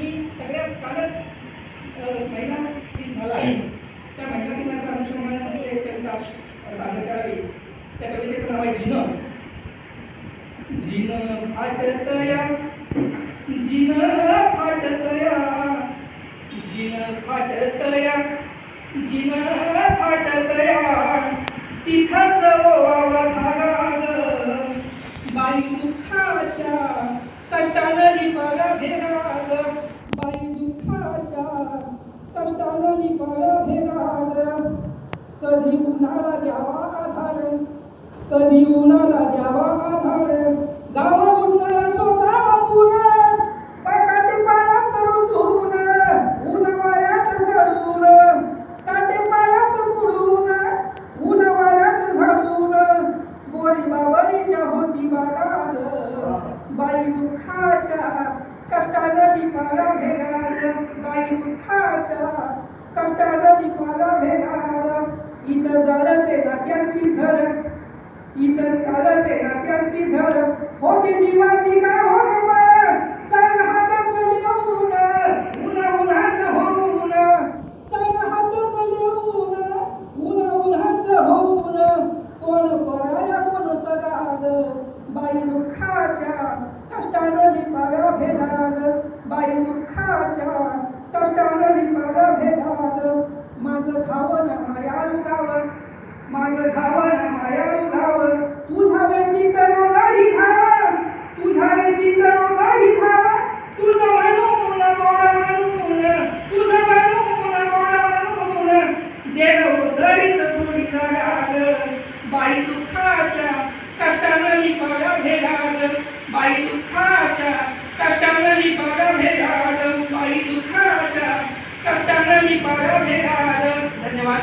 आणि सगळ्यात कालच महिला दिन झाला त्या महिला दिनाच्या अनुषंगाने आपली एक कविता सादर करावी। त्या कवितेचं नाव आहे जिनं। जिनं फाटतया, जिनं फाटतया, जिनं फाटतया, जिनं फाटतया, तिथंच ओवावा धागा ग बाई दुःखाच्या कष्टानं लिपाला भेगा ग, बाई दुःखाच्या कष्टानं लिपाला भेगा ग। कधी उन्हाला द्यावा आधार, कधी उन्हाला द्यावा आधार, गाव उन्हाला सोसावा पूर, काटे पायात रुतून ऊन वाऱ्यात झडून, काटे पायात बुडून ऊन वाऱ्यात झडून, बोरी बाबरीच्या होती बागाल, बाई दुःखाच्या कष्टानं लिपाला भेगाल, बाई दुःखाच्या कष्टानं लिपाला भेगाल। इथं झालं ते नात्यांची झलक, इथं झालं ते नात्यांची झलक, होती जीवाची का होत मर, संग हातच लिहून उन्हाचं होऊन, संग हातच लिहून उन्हाचं होऊन, कोण पराया कोण सगाग, बाई दुःखाच्या कष्टानं लिपाव्या भेदाग, बाई दुःखाच्या कष्टानं लिपाव्या भेदाग। माझं धावन मायाळू गाव, माझं धावन मायाळू गाव, तुझ्या वेशी करो गाडी धाव, तुझ्या वेशी करो गाडी धाव, तुझं म्हणून गोड म्हणून, तुझं म्हणून गोड म्हणून, देव उधळीत थोडी जागाग, बाई दुःखाच्या कष्टानं लिपाव्या भेगाग, बाई दुःखाच्या कष्टानं लिपाव्या भेगाग, बाई दुःखाच्या कष्टानं लिपाव्या भेगाग। धन्यवाद।